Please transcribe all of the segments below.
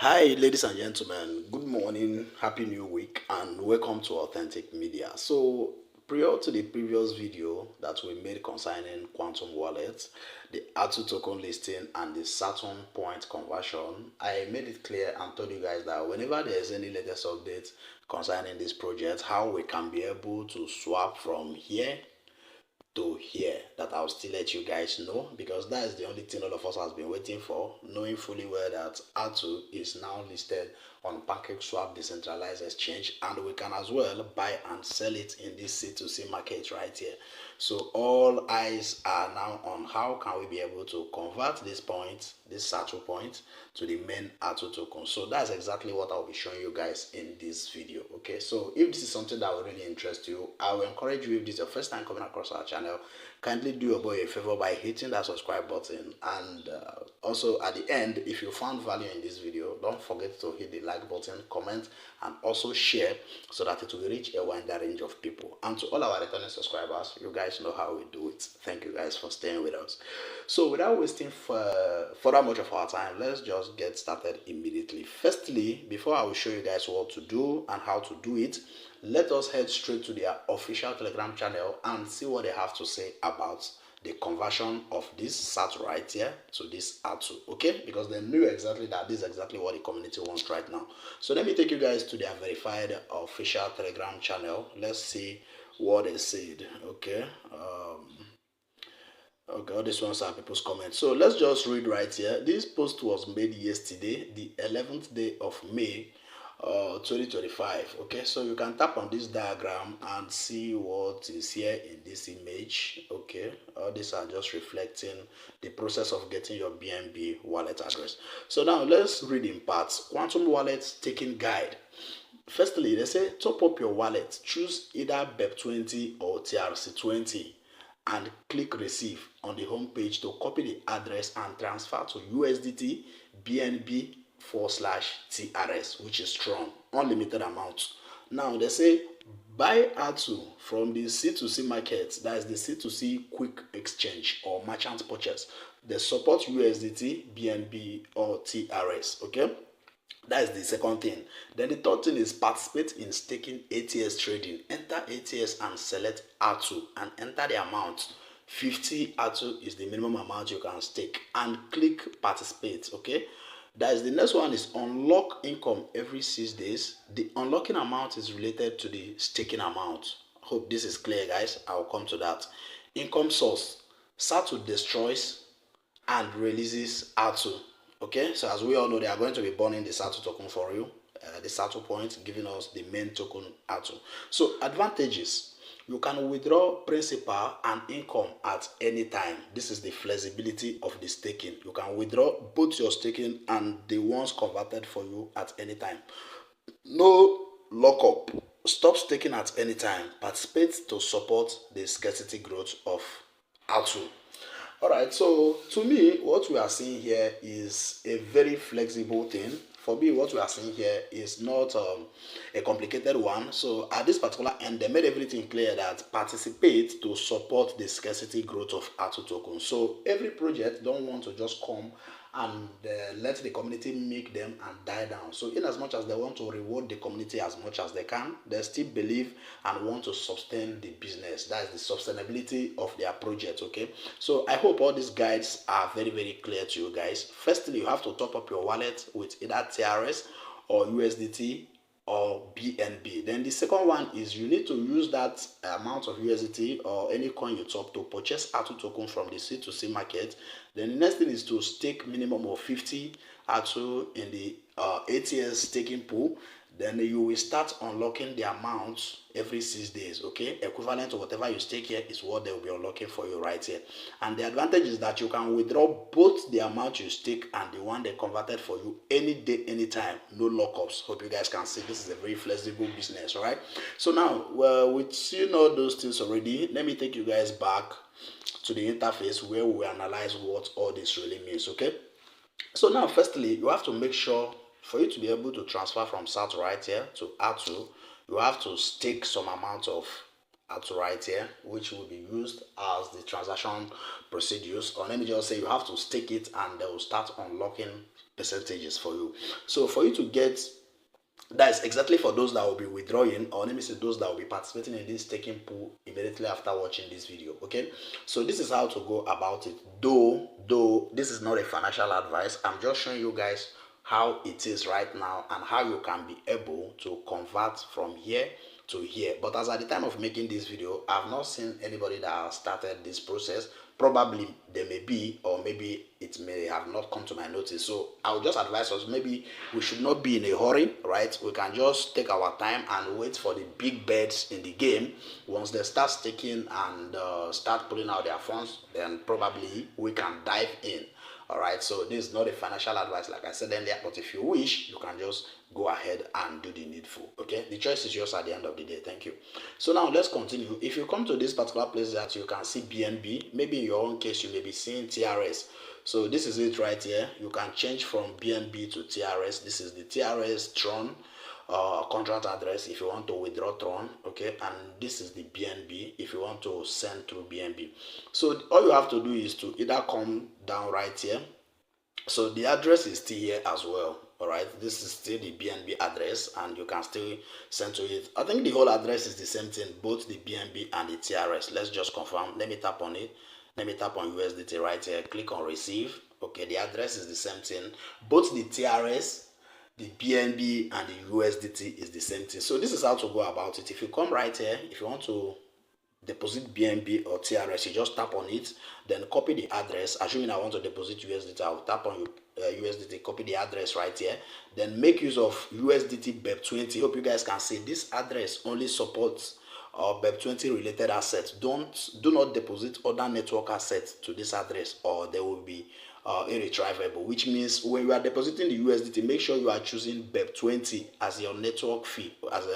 Hi, ladies and gentlemen. Good morning, happy new week, and welcome to Authentic Media. So, prior to the previous video that we made concerning quantum wallets, the ATU token listing, and the Saturn point conversion, I made it clear and told you guys that whenever there is any latest update concerning this project, how we can be able to swap from here to here, that I'll still let you guys know, because that is the only thing all of us has been waiting for, knowing fully well that ATU is now listed on Pancakeswap decentralized exchange, and we can as well buy and sell it in this C2C market right here. So all eyes are now on how can we be able to convert this point, this SATU point, to the main ATU token. So that's exactly what I'll be showing you guys in this video. Okay, so if this is something that will really interest you, I will encourage you, if this is your first time coming across our channel, kindly do your boy a favor by hitting that subscribe button, and also at the end, if you found value in this video, don't forget to hit the like button, comment, and also share, so that it will reach a wider range of people. And to all our returning subscribers, you guys know how we do it. Thank you guys for staying with us. So without wasting further much of our time, let's just get started immediately. Firstly, before I will show you guys what to do and how to do it, let us head straight to their official Telegram channel and see what they have to say about the conversion of this SAT right here to this ATU, okay? Because they knew exactly that this is exactly what the community wants right now. So let me take you guys to their verified official Telegram channel. Let's see what they said, okay? Okay, all these ones are people's comments. So let's just read right here. This post was made yesterday, the 11th day of May, 2025. Okay, so you can tap on this diagram and see what is here in this image. Okay, all these are just reflecting the process of getting your BNB wallet address. So now let's read in parts. Quantum wallet staking guide. Firstly, they say top up your wallet. Choose either BEP20 or TRC20 and click receive on the home page to copy the address and transfer to USDT BNB/TRS, which is strong, unlimited amount. Now they say buy ATU from the C2C market, that is the C2C quick exchange or merchant purchase. They support USDT, BNB, or TRS. Okay. That is the second thing. Then the third thing is participate in staking ATS trading. Enter ATS and select ATU and enter the amount. 50 ATU is the minimum amount you can stake, and click participate. Okay. That is the next one is unlock income every 6 days. The unlocking amount is related to the staking amount. Hope this is clear, guys. I'll come to that. Income source. SATU destroys and releases ATU. Okay, so as we all know, they are going to be burning the SATU token for you, the SATU point, giving us the main token ATU. So advantages: you can withdraw principal and income at any time. This is the flexibility of the staking. You can withdraw both your staking and the ones converted for you at any time. No lockup. Stop staking at any time. Participate to support the scarcity growth of ATU. Alright, so to me, what we are seeing here is a very flexible thing. For me, what we are seeing here is not a complicated one. So at this particular end, they made everything clear that participate to support the scarcity growth of ATU tokens. So every project don't want to just come and let the community make them and die down. So in as much as they want to reward the community as much as they can, they still believe and want to sustain the business. That is the sustainability of their project. Okay, so I hope all these guides are very, very clear to you guys. Firstly, you have to top up your wallet with either TRS or USDT or BNB. Then the second one is you need to use that amount of USDT or any coin you top to purchase ATU token from the C2C market. Then the next thing is to stake minimum of 50 ATU in the ATS staking pool. Then you will start unlocking the amount every 6 days. Okay, equivalent to whatever you stake here is what they will be unlocking for you right here. And the advantage is that you can withdraw both the amount you stake and the one they converted for you any day, anytime. No lockups. Hope you guys can see this is a very flexible business. All right, so now with seeing all those things already, let me take you guys back to the interface where we analyze what all this really means. Okay, so now firstly, you have to make sure, for you to be able to transfer from SATU right here to ATU, you have to stake some amount of ATU right here, which will be used as the transaction procedures. Or let me just say, you have to stake it and they will start unlocking percentages for you. So for you to get, that is exactly for those that will be withdrawing, or let me say those that will be participating in this staking pool immediately after watching this video. Okay, so this is how to go about it. Though this is not a financial advice, I'm just showing you guys how it is right now and how you can be able to convert from here to here. But as at the time of making this video, I've not seen anybody that has started this process. Probably there may be, or maybe it may have not come to my notice. So I would just advise us, maybe we should not be in a hurry, right? We can just take our time and wait for the big bets in the game. Once they start staking and start pulling out their funds, then probably we can dive in. All right, so this is not a financial advice, like I said earlier, but if you wish, you can just go ahead and do the needful. Okay, the choice is yours at the end of the day. Thank you. So now let's continue. If you come to this particular place that you can see BNB, maybe in your own case you may be seeing TRS. So this is it right here. You can change from BNB to TRS. This is the TRS Tron contract address if you want to withdraw Tron. Okay, and this is the BNB if you want to send through BNB. So all you have to do is to either come down right here. So the address is still here as well. All right, this is still the BNB address and you can still send to it. I think the whole address is the same thing, both the BNB and the TRS. Let's just confirm. Let me tap on it. Let me tap on USDT right here. Click on receive. Okay, the address is the same thing. Both the TRS, the BNB and the USDT is the same thing. So this is how to go about it. If you come right here, if you want to deposit BNB or TRS, you just tap on it, then copy the address. Assuming I want to deposit USDT, I'll tap on USDT, copy the address right here, then make use of USDT BEP20. Hope you guys can see this address only supports BEP20 related assets. Do not deposit other network assets to this address or they will be irretrievable, which means when you are depositing the USDT, make sure you are choosing BEP20 as your network fee, as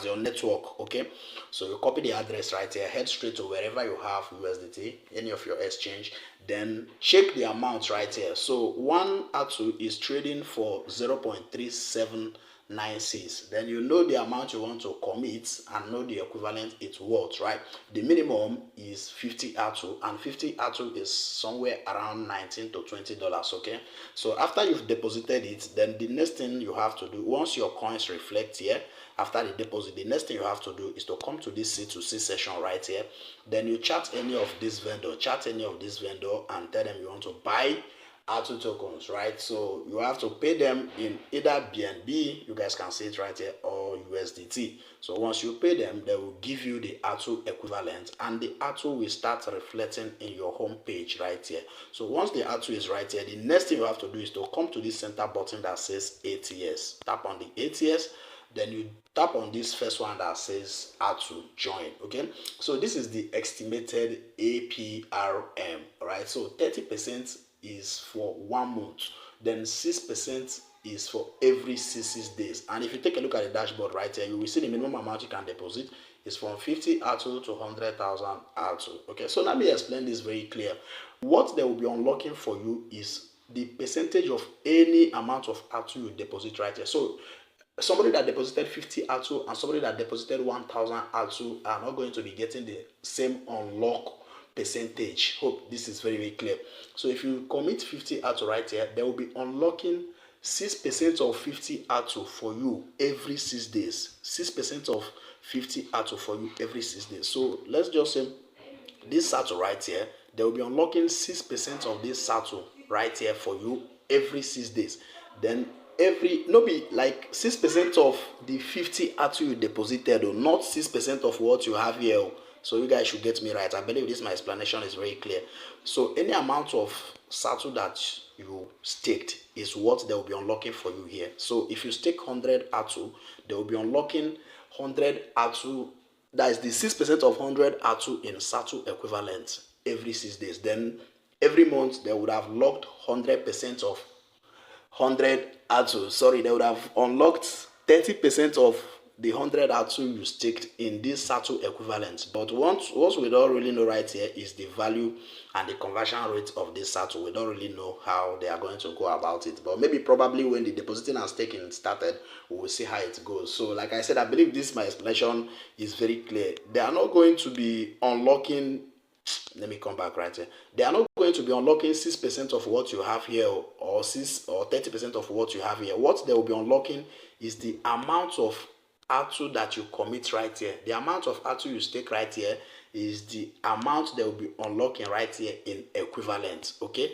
your network. Okay, so you copy the address right here, head straight to wherever you have USDT, any of your exchange, then check the amount right here. So one ATU is trading for 0.3796. Then you know the amount you want to commit and know the equivalent it's worth, right? The minimum is 50 ATU, and 50 ATU is somewhere around $19 to $20. Okay, so after you've deposited it, then the next thing you have to do, once your coins reflect here after the deposit, the next thing you have to do is to come to this C2C session right here. Then you chat any of this vendor, and tell them you want to buy ATU tokens, right? So you have to pay them in either BNB, you guys can see it right here, or USDT. So once you pay them, they will give you the ATU equivalent, and the ATU will start reflecting in your home page right here. So once the ATU is right here, the next thing you have to do is to come to this center button that says ATS. Tap on the ATS, then you tap on this first one that says ATU join. Okay, so this is the estimated APRM, right? So 30% is for 1 month, then 6% is for every 66 days. And if you take a look at the dashboard right here, you will see the minimum amount you can deposit is from 50 ATU to 100,000 ATU. Okay, so let me explain this very clear. What they will be unlocking for you is the percentage of any amount of ATU you deposit right here. So somebody that deposited 50 ATU and somebody that deposited 1,000 ATU are not going to be getting the same unlock percentage. Hope this is very clear. So if you commit 50 ATU right here, they will be unlocking 6% of 50 ATU for you every 6 days. 6% of 50 ATU for you every 6 days. So let's just say this SATU right here, they will be unlocking 6% of this SATU right here for you every 6 days. Then no be like 6% of the 50 ATU you deposited, or not 6% of what you have here. So you guys should get me right. I believe this my explanation is very clear. So any amount of SATU that you staked is what they will be unlocking for you here. So if you stake 100 ATU, they will be unlocking 100 ATU. That is the 6% of 100 ATU in SATU equivalent every 6 days. Then every month they would have locked 100% of 100 ATU. Sorry, they would have unlocked 30% of the 100 ATU you staked in this SATU equivalent. But what we don't really know right here is the value and the conversion rate of this SATU. We don't really know how they are going to go about it. But maybe probably when the depositing and staking started, we will see how it goes. So like I said, I believe this my explanation is very clear. They are not going to be unlocking let me come back right here. They are not going to be unlocking 6% of what you have here, or 6 or 30% of what you have here. What they will be unlocking is the amount of ATU that you commit right here. The amount of ATU you stake right here is the amount they will be unlocking right here in equivalent. Okay,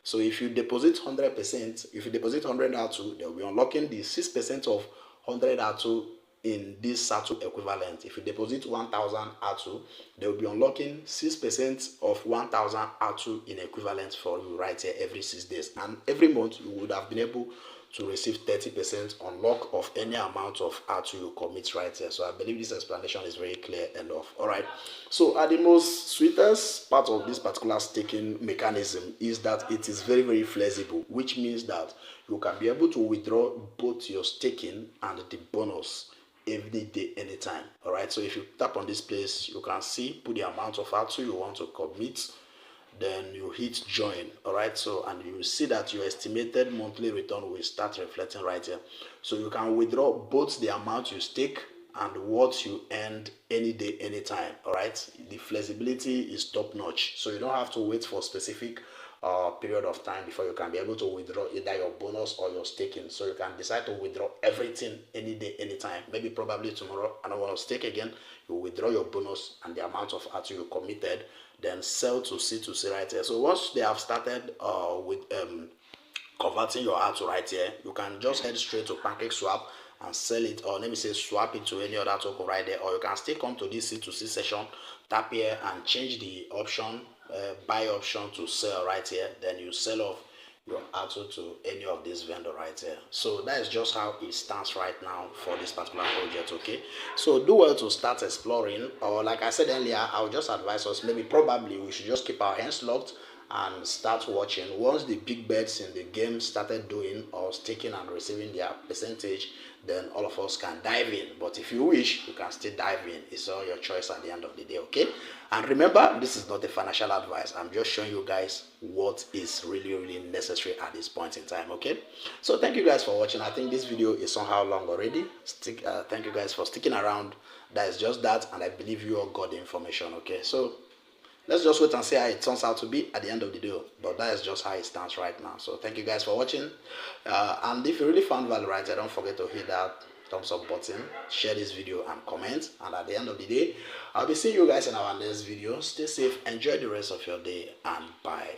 so if you deposit 100%, if you deposit 100 ATU, they will be unlocking the 6% of 100 ATU in this SATU equivalent. If you deposit 1000 ATU, they will be unlocking 6% of 1000 ATU in equivalent for you right here every 6 days. And every month you would have been able to receive 30% unlock of any amount of ATU you commit right here. So I believe this explanation is very clear enough. All right. So at the most sweetest part of this particular staking mechanism is that it is very, very flexible, which means that you can be able to withdraw both your staking and the bonus every day, anytime. All right, so if you tap on this place, you can see, put the amount of ATU you want to commit, then you hit join. All right, so and you see that your estimated monthly return will start reflecting right here. So you can withdraw both the amount you stake and what you earned any day, anytime. All right, the flexibility is top notch, so you don't have to wait for specific period of time before you can be able to withdraw either your bonus or your staking. So you can decide to withdraw everything any day, anytime. Maybe probably tomorrow I don't want to stake again. You withdraw your bonus and the amount of ATU you committed, then sell to C2C right here. So once they have started with converting your ATU right here, you can just head straight to Pancakeswap and sell it, or let me say swap it to any other token right there, or you can still come to this C2C session, tap here and change the option, buy option to sell right here, then you sell off your ATU to any of these vendor right here. So that is just how it stands right now for this particular project. Okay, so do well to start exploring, or like I said earlier, I would just advise us, maybe probably we should just keep our hands locked and start watching. Once the big bets in the game started doing or staking and receiving their percentage, then all of us can dive in. But if you wish, you can still dive in. It's all your choice at the end of the day. Okay, and remember, this is not a financial advice. I'm just showing you guys what is really, really necessary at this point in time. Okay, so thank you guys for watching. I think this video is somehow long already. Thank you guys for sticking around. That is just that, and I believe you all got the information. Okay, so let's just wait and see how it turns out to be at the end of the day. But that is just how it stands right now. So thank you guys for watching. And if you really found value right here, don't forget to hit that thumbs up button, share this video and comment. And at the end of the day, I'll be seeing you guys in our next video. Stay safe, enjoy the rest of your day, and bye.